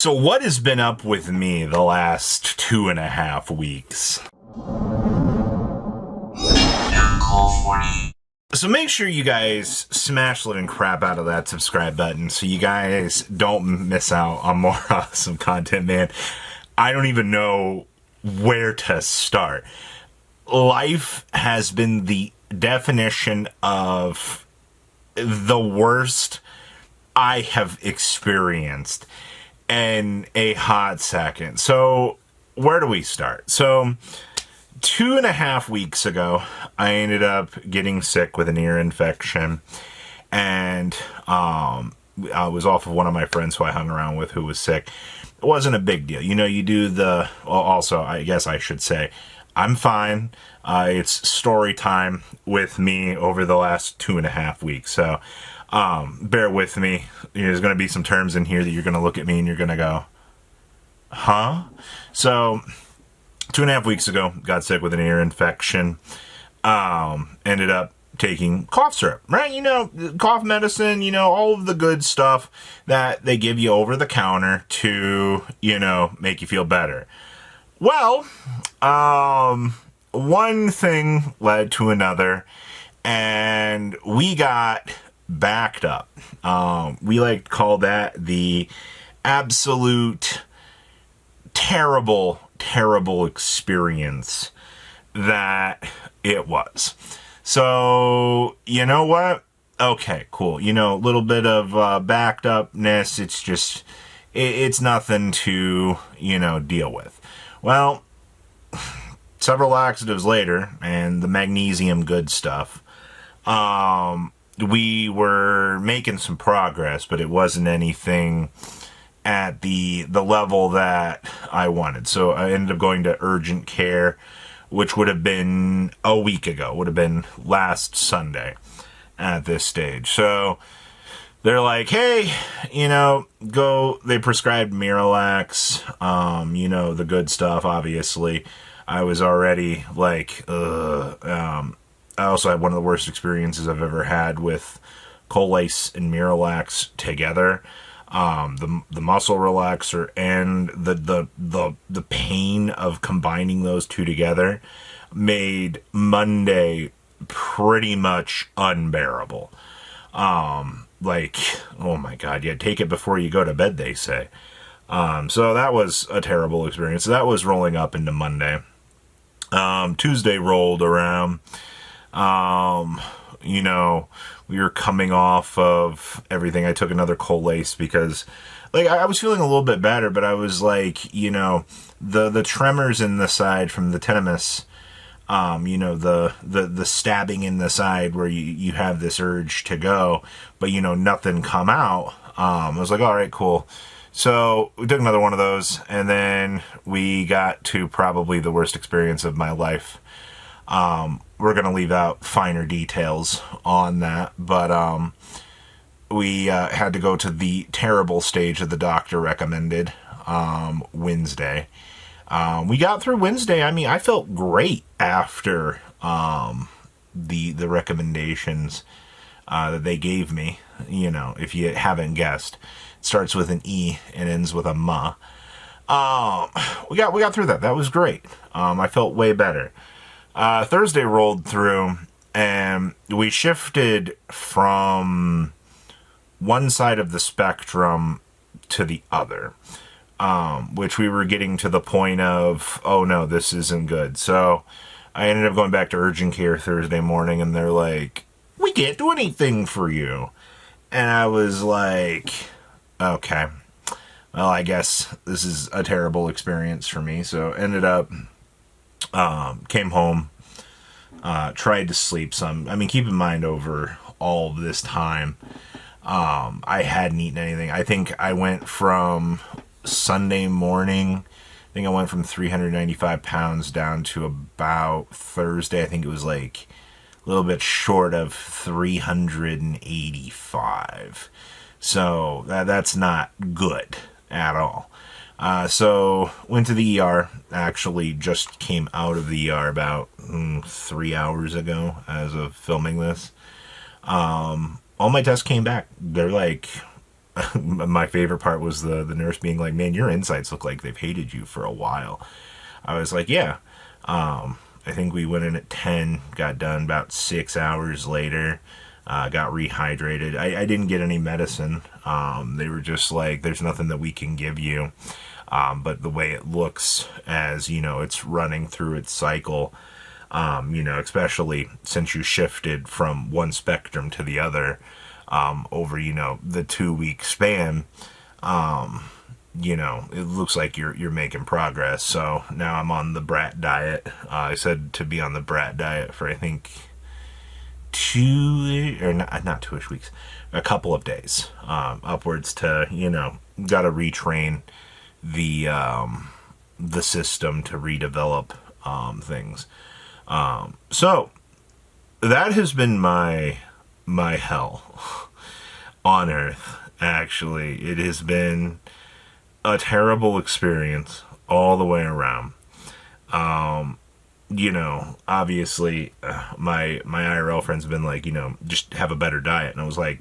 So, what has been up with me the last 2.5 weeks? So, make sure you guys smash the living crap out of that subscribe button so you guys don't miss out on more awesome content, man. I don't even know where to start. Life has been the definition of the worst I have experienced in a hot second. So, where do we start? So, 2.5 weeks ago, I ended up getting sick with an ear infection, and I was off of one of my friends who I hung around with who was sick. It wasn't a big deal. You know, you do the. Also, I guess I should say, I'm fine. It's story time with me over the last 2.5 weeks. So, bear with me. There's going to be some terms in here that you're going to look at me and you're going to go, huh? So, 2.5 weeks ago, got sick with an ear infection. Ended up taking cough syrup, right? You know, cough medicine, you know, all of the good stuff that they give you over the counter to, you know, make you feel better. Well, one thing led to another, and we got backed up. We like to call that the absolute terrible experience that it was. So, you know what? Okay, cool. You know, a little bit of backed upness. It's just, it's nothing to, you know, deal with. Well, several laxatives later, and the magnesium good stuff, we were making some progress, but it wasn't anything at the level that I wanted. So I ended up going to urgent care, which would have been a week ago, would have been last Sunday at this stage. So they're like, hey, you know, go. They prescribed Miralax, you know, the good stuff, obviously. I was already like, I also had one of the worst experiences I've ever had with Colace and Miralax together. The muscle relaxer and the pain of combining those two together made Monday pretty much unbearable. Like, oh my God, yeah, take it before you go to bed, they say. So that was a terrible experience. So that was rolling up into Monday. Tuesday rolled around. You know, we were coming off of everything. I took another Colace because, like, I was feeling a little bit better, but I was like, you know, the tremors in the side from the tetanus, you know, the stabbing in the side where you have this urge to go, but, you know, nothing come out. I was like, all right, cool. So we took another one of those, and then we got to probably the worst experience of my life. We're going to leave out finer details on that, but we had to go to the terrible stage that the doctor recommended Wednesday. We got through Wednesday. I mean, I felt great after the recommendations that they gave me. You know, if you haven't guessed, it starts with an E and ends with a M. We got through that. That was great. I felt way better. Thursday rolled through, and we shifted from one side of the spectrum to the other, which we were getting to the point of, oh no, this isn't good. So I ended up going back to urgent care Thursday morning, and they're like, we can't do anything for you. And I was like, okay, well, I guess this is a terrible experience for me. So ended up, came home, tried to sleep some. I mean, keep in mind, over all of this time, I hadn't eaten anything. I think I went from Sunday morning, I think I went from 395 pounds down to about Thursday. I think it was like a little bit short of 385. So that's not good at all. So went to the ER. Actually, just came out of the ER about 3 hours ago as of filming this. All my tests came back. They're like, my favorite part was the nurse being like, "Man, your insides look like they've hated you for a while." I was like, "Yeah." I think we went in at 10, got done about 6 hours later, got rehydrated. I didn't get any medicine. They were just like, "There's nothing that we can give you." But the way it looks as, it's running through its cycle, especially since you shifted from one spectrum to the other, over, the 2 week span, it looks like you're making progress. So now I'm on the brat diet. I said to be on the brat diet for, I think, not 2ish weeks, a couple of days, upwards to, got to retrain the system to redevelop, things. So that has been my hell on earth. Actually, it has been a terrible experience all the way around. Obviously, my IRL friends have been like, just have a better diet. And I was like,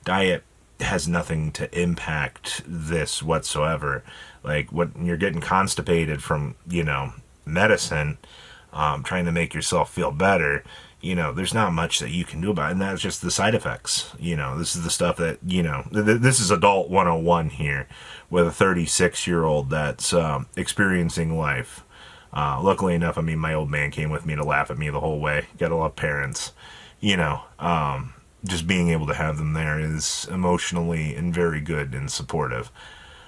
diet has nothing to impact this whatsoever. Like, when you're getting constipated from, medicine, trying to make yourself feel better, there's not much that you can do about it. And that's just the side effects. This is the stuff that, this is adult 101 here with a 36-year-old that's experiencing life. Luckily enough, my old man came with me to laugh at me the whole way. Gotta love parents. Just being able to have them there is emotionally and very good and supportive.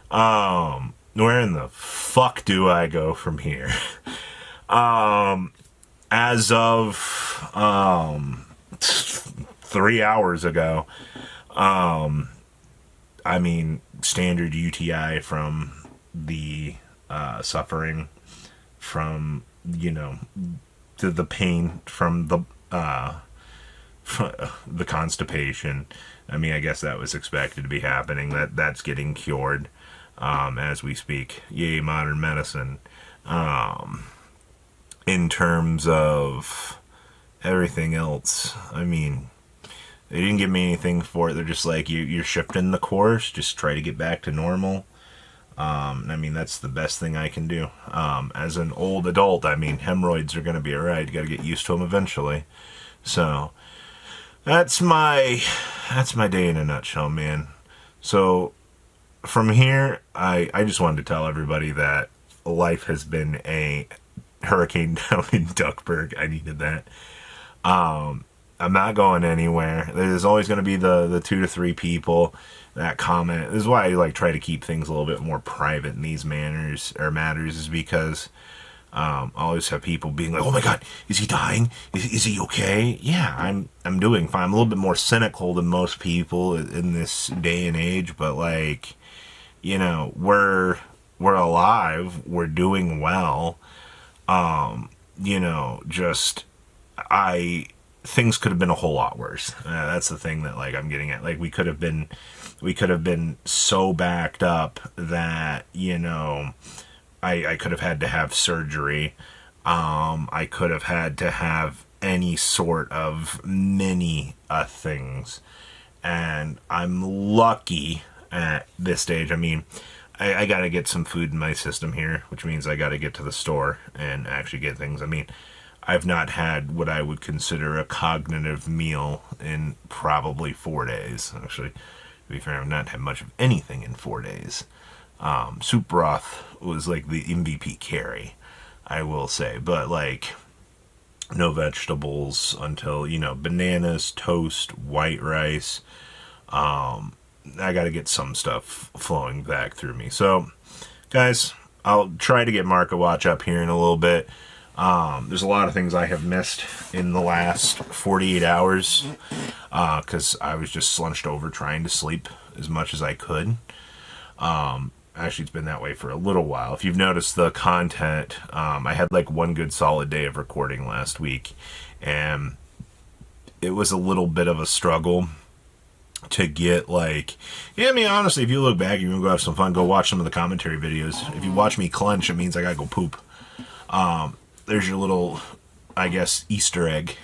Where in the fuck do I go from here? As of 3 hours ago, standard UTI from the suffering from, the pain from the constipation. I guess that was expected to be happening. That's getting cured as we speak. Yay, modern medicine. In terms of everything else, they didn't give me anything for it. They're just like, you're shifting the course. Just try to get back to normal. That's the best thing I can do. As an old adult, hemorrhoids are going to be alright. You got to get used to them eventually. So that's my day in a nutshell, man. So from here, I just wanted to tell everybody that life has been a hurricane down in Duckburg. I needed that. I'm not going anywhere. There's always going to be the 2 to 3 people that comment. This is why I try to keep things a little bit more private in these matters, is because I always have people being like, "Oh my God, is he dying? Is he okay?" Yeah, I'm doing fine. I'm a little bit more cynical than most people in this day and age, but we're alive. We're doing well. Things could have been a whole lot worse. That's the thing that I'm getting at. We could have been so backed up that, I could have had to have surgery. I could have had to have any sort of many things. And I'm lucky at this stage. I got to get some food in my system here, which means I got to get to the store and actually get things. I've not had what I would consider a cognitive meal in probably 4 days. Actually, to be fair, I've not had much of anything in 4 days. Soup broth was the MVP carry, I will say. But no vegetables until, bananas, toast, white rice. I got to get some stuff flowing back through me. So, guys, I'll try to get Marco Watch up here in a little bit. There's a lot of things I have missed in the last 48 hours because I was just slunched over trying to sleep as much as I could. Actually, it's been that way for a little while. If you've noticed the content, I had one good solid day of recording last week, and it was a little bit of a struggle to get honestly, if you look back, you can go have some fun, go watch some of the commentary videos. If you watch me clench, it means I gotta go poop. There's your little I guess, Easter egg.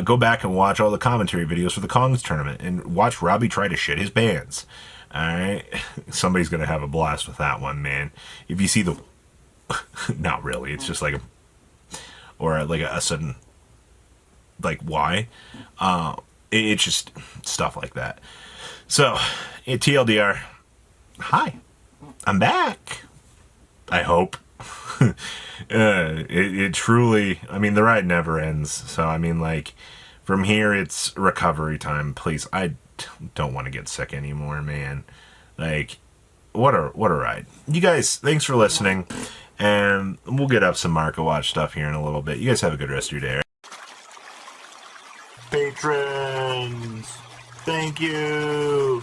Go back and watch all the commentary videos for the Kongs tournament and watch Robbie try to shit his pants. Alright? Somebody's going to have a blast with that one, man. If you see the... Not really. It's just like a... Or like a sudden... Like, why? It's just stuff like that. So, TLDR. Hi. I'm back. I hope. It truly, I mean, the ride never ends. So, I mean, like, from here, it's recovery time. Please, I don't want to get sick anymore, man. Like, what a ride. You guys, thanks for listening. And we'll get up some Marco Watch stuff here in a little bit. You guys have a good rest of your day. Patrons, thank you.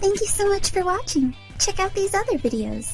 Thank you so much for watching. Check out these other videos.